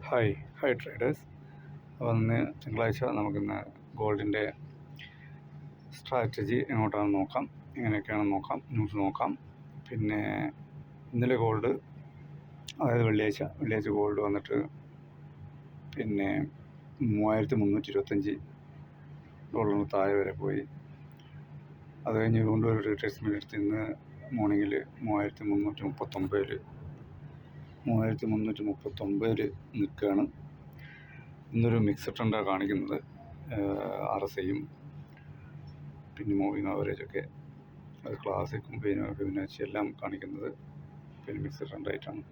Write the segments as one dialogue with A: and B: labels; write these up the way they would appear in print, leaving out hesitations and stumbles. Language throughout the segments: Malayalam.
A: Hi hi traders. അപ്പോൾ ഇന്ന് തിങ്കളാഴ്ച നമുക്കിന്ന് ഗോൾഡിൻ്റെ സ്ട്രാറ്റജി എങ്ങോട്ടാണെന്ന് നോക്കാം, എങ്ങനെയൊക്കെയാണെന്ന് നോക്കാം, ന്യൂസ് നോക്കാം. പിന്നെ ഇന്നലെ ഗോൾഡ്, അതായത് വെള്ളിയാഴ്ച ഗോൾഡ് വന്നിട്ട് പിന്നെ $3325 താഴെ വരെ പോയി. അത് കഴിഞ്ഞ് വീണ്ടും ഒരു റീട്രേസ്മെൻറ്റ് എടുത്ത് ഇന്ന് മോർണിംഗിൽ 3339 നിൽക്കുകയാണ്. ഇന്നൊരു മിക്സഡ് ട്രെൻഡാണ് കാണിക്കുന്നത്. RSIയും പിന്നെ മൂവിങ് ആവറേജൊക്കെ, അത് ക്ലാസിക്കും ഫിബൊനാച്ചി എല്ലാം കാണിക്കുന്നത് പിന്നെ മിക്സഡ് ട്രെൻഡായിട്ടാണ്.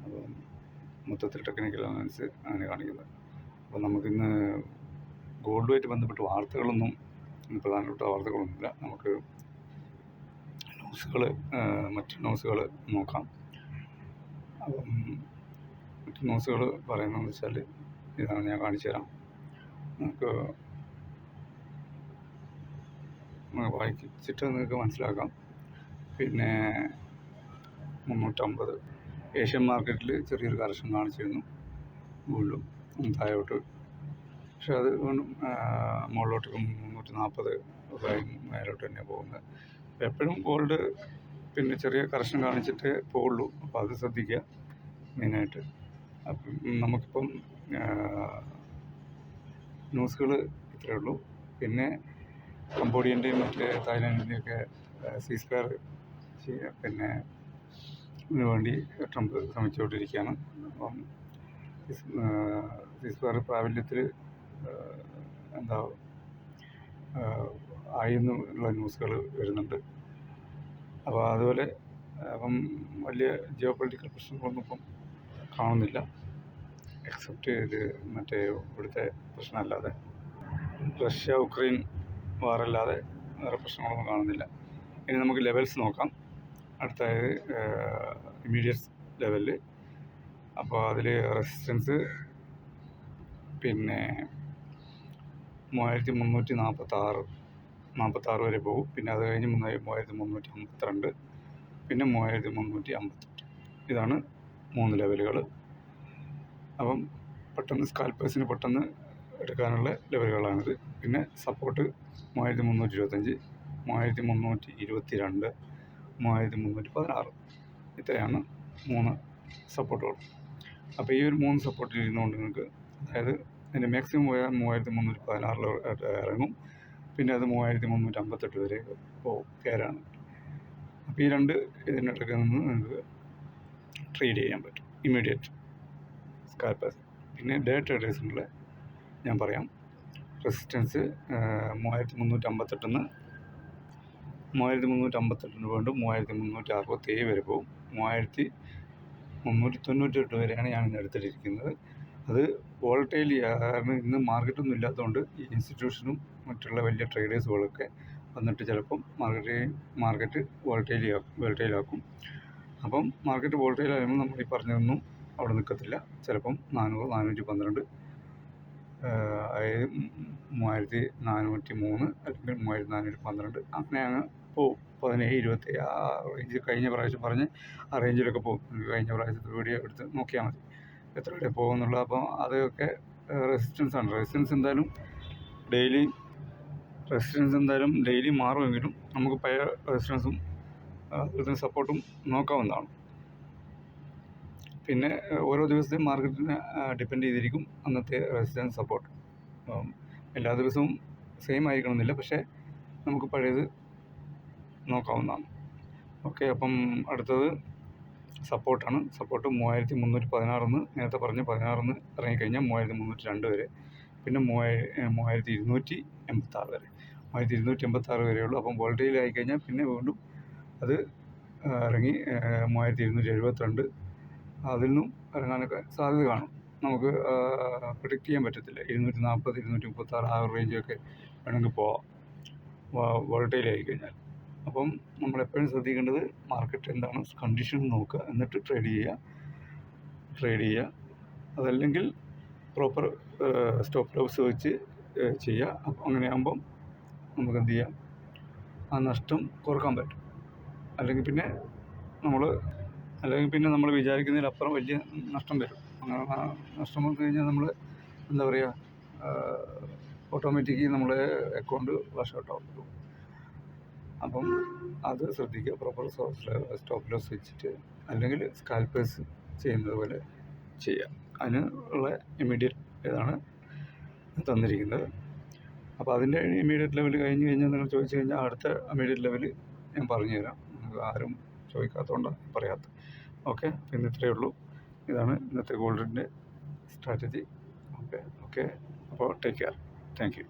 A: അപ്പം മൊത്തത്തിൽ ടെക്നിക്കൽ അനാലിസിസ് അങ്ങനെ കാണിക്കുന്നത്. അപ്പോൾ നമുക്കിന്ന് ഗോൾഡുമായിട്ട് ബന്ധപ്പെട്ട് വാർത്തകളൊന്നും, പ്രധാനപ്പെട്ട വാർത്തകളൊന്നുമില്ല. നമുക്ക് മറ്റ് ന്യൂസുകൾ നോക്കാം. അപ്പം മറ്റ് ന്യൂസുകൾ പറയുന്നതെന്ന് വെച്ചാൽ ഇതാണ്, ഞാൻ കാണിച്ചു തരാം. നമുക്ക് വായിച്ചിട്ട് നിങ്ങൾക്ക് മനസ്സിലാക്കാം. പിന്നെ 350 ഏഷ്യൻ മാർക്കറ്റിൽ ചെറിയൊരു കറക്ഷൻ കാണിച്ചിരുന്നു, വീണ്ടും താഴോട്ട്. പക്ഷെ അത് വീണ്ടും മുകളിലോട്ട് 340 മേലോട്ട് തന്നെയാണ് പോകുന്നത്. എപ്പോഴും ഗോൾഡ് പിന്നെ ചെറിയ കറക്ഷൻ കാണിച്ചിട്ടേ പോവുള്ളൂ. അപ്പോൾ അത് ശ്രദ്ധിക്കുക മെയിനായിട്ട്. അപ്പം നമുക്കിപ്പം ന്യൂസുകൾ ഇത്രയേ ഉള്ളൂ. പിന്നെ കംബോഡിയൻ്റെയും മറ്റേ തായ്ലാൻഡിൻ്റെയൊക്കെ സീസ്ഫയർ പിന്നെ ഇതിനു വേണ്ടി ട്രംപ് ശ്രമിച്ചുകൊണ്ടിരിക്കുകയാണ്. അപ്പം സീസ്ഫയർ പ്രാബല്യത്തിൽ ആയെന്നുള്ള ന്യൂസുകൾ വരുന്നുണ്ട്. അപ്പോൾ അതുപോലെ വലിയ ജിയോ പൊളിറ്റിക്കൽ പ്രശ്നങ്ങളൊന്നും ഇപ്പം കാണുന്നില്ല, എക്സെപ്റ്റ് ഇത് മറ്റേ ഇവിടുത്തെ പ്രശ്നമല്ലാതെ, റഷ്യ ഉക്രൈൻ വാറല്ലാതെ വേറെ പ്രശ്നങ്ങളൊന്നും കാണുന്നില്ല. ഇനി നമുക്ക് ലെവൽസ് നോക്കാം. അടുത്തത് ഇമ്മീഡിയറ്റ് ലെവലിൽ. അപ്പോൾ അതിൽ റെസിസ്റ്റൻസ് പിന്നെ 3346 വരെ പോകും. പിന്നെ അത് കഴിഞ്ഞ് 3352, പിന്നെ 3358. ഇതാണ് 3 ലെവലുകൾ. അപ്പം പെട്ടെന്ന് സ്കാൽപ്പേഴ്സിന് പെട്ടെന്ന് എടുക്കാനുള്ള ലെവലുകളാണിത്. പിന്നെ സപ്പോർട്ട് 3325, 3322, 3316. ഇത്രയാണ് 3 സപ്പോർട്ടുകൾ. അപ്പോൾ ഈ ഒരു 3 സപ്പോർട്ടിൽ ഇരുന്നുകൊണ്ട് നിങ്ങൾക്ക്, അതായത് അതിൻ്റെ മാക്സിമം പോയാൽ 3316 ഇറങ്ങും. പിന്നെ അത് 3358 വരെ കയറാണ്. അപ്പോൾ ഈ 2 ഇതിനിടയ്ക്ക് നിന്ന് നിങ്ങൾക്ക് ട്രേഡ് ചെയ്യാൻ പറ്റും, ഇമ്മീഡിയറ്റ് സ്കാൽപ്പേഴ്സ്. പിന്നെ ഡേ ട്രേഡേഴ്സിനുള്ള ഞാൻ പറയാം. റെസിസ്റ്റൻസ് 3358 3358 വീണ്ടും 3367 വരെ പോകും. 3398 വരെയാണ് ഞാൻ ഇന്ന് എടുത്തിട്ടിരിക്കുന്നത്. അത് വോളറ്റൈൽ, കാരണം ഇന്ന് മാർക്കറ്റൊന്നും ഇല്ലാത്തതുകൊണ്ട് ഈ ഇൻസ്റ്റിറ്റ്യൂഷനും മറ്റുള്ള വലിയ ട്രേഡേഴ്സുകളൊക്കെ വന്നിട്ട് ചിലപ്പം മാർക്കറ്റ് വോളറ്റൈലാക്കും. അപ്പം മാർക്കറ്റ് വോളറ്റൈലാകുമ്പോൾ നമ്മൾ ഈ പറഞ്ഞതൊന്നും അവിടെ നിൽക്കത്തില്ല. ചിലപ്പം 400, 412, 3403 അല്ലെങ്കിൽ 3412 അങ്ങനെ അങ്ങ് പോവും. 17, 27 ആ റേഞ്ച് കഴിഞ്ഞ പ്രാവശ്യം പറഞ്ഞ് ആ റേഞ്ചിലൊക്കെ പോകും. കഴിഞ്ഞ പ്രാവശ്യത്തെ വീഡിയോ എടുത്ത് നോക്കിയാൽ മതി എത്ര വരെ പോകുന്നുള്ളത്. അപ്പോൾ അതൊക്കെ റെസിസ്റ്റൻസാണ്. റെസിസ്റ്റൻസ് എന്തായാലും ഡെയിലി മാറുമെങ്കിലും നമുക്ക് പഴയ റെസിസ്റ്റൻസും അതുപോലെ സപ്പോർട്ടും നോക്കാവുന്നതാണ്. പിന്നെ ഓരോ ദിവസത്തെയും മാർക്കറ്റിനെ ഡിപ്പെൻഡ് ചെയ്തിരിക്കും അന്നത്തെ റെസിസ്റ്റൻസ് സപ്പോർട്ട്. എല്ലാ ദിവസവും സെയിം ആയിരിക്കണമെന്നില്ല, പക്ഷേ നമുക്ക് പഴയത് നോക്കാവുന്നതാണ്. ഓക്കെ, അപ്പം അടുത്തത് സപ്പോർട്ടാണ്. സപ്പോർട്ട് 3316 നേരത്തെ പറഞ്ഞ് 16 ഇറങ്ങിക്കഴിഞ്ഞാൽ 3302 വരെ, പിന്നെ 3286 വരെ. 3286 വരെയുള്ളൂ. അപ്പം വോൾട്ടേജിൽ ആയിക്കഴിഞ്ഞാൽ പിന്നെ വീണ്ടും അത് ഇറങ്ങി 3272, അതിൽ നിന്നും ഇറങ്ങാനൊക്കെ സാധ്യത കാണും. നമുക്ക് പ്രിഡിക്റ്റ് ചെയ്യാൻ പറ്റത്തില്ല. 240, 236 ആ റേഞ്ചൊക്കെ വേണമെങ്കിൽ പോവാം വോൾട്ടൈൽ ആയിക്കഴിഞ്ഞാൽ. അപ്പം നമ്മളെപ്പോഴും ശ്രദ്ധിക്കേണ്ടത് മാർക്കറ്റ് എന്താണ് കണ്ടീഷൻ നോക്കുക, എന്നിട്ട് ട്രേഡ് ചെയ്യുക. അതല്ലെങ്കിൽ പ്രോപ്പർ സ്റ്റോപ്പ് ലോസ് വെച്ച് ചെയ്യുക. അപ്പം അങ്ങനെയാകുമ്പം നമുക്ക് എന്ത് ചെയ്യാം, ആ നഷ്ടം കുറക്കാൻ പറ്റും. അല്ലെങ്കിൽ പിന്നെ നമ്മൾ അല്ലെങ്കിൽ പിന്നെ നമ്മൾ വിചാരിക്കുന്നതിലപ്പുറം വലിയ നഷ്ടം വരും. അങ്ങനെ നഷ്ടം വന്നു കഴിഞ്ഞാൽ നമ്മൾ എന്താ പറയുക, ഓട്ടോമാറ്റിക്കലി നമ്മളെ അക്കൗണ്ട് വാഷ് ഔട്ട് ആവും. അപ്പം അത് ശ്രദ്ധിക്കുക. പ്രോപ്പർ സ്റ്റോപ്പ് ലോസ് വെച്ചിട്ട് അല്ലെങ്കിൽ സ്കാൽപ്പേഴ്സ് ചെയ്യുന്നത് പോലെ ചെയ്യുക. അതിന് ഉള്ള ഇമ്മീഡിയറ്റ് ഇതാണ് തന്നിരിക്കുന്നത്. അപ്പോൾ അതിൻ്റെ ഇമ്മീഡിയറ്റ് ലെവൽ കഴിഞ്ഞ് കഴിഞ്ഞാൽ നിങ്ങൾ ചോദിച്ചു കഴിഞ്ഞാൽ അടുത്ത ഇമ്മീഡിയറ്റ് ലെവൽ ഞാൻ പറഞ്ഞു തരാം. നിങ്ങൾക്ക് ആരും ചോദിക്കാത്തതുകൊണ്ടാണ് പറയാത്തത്. ഓക്കെ, പിന്നെ ഇത്രയേ ഉള്ളൂ. ഇതാണ് ഇന്നത്തെ ഗോൾഡിൻ്റെ സ്ട്രാറ്റജി. ഓക്കെ, അപ്പോൾ ടേക്ക് കെയർ. Thank you.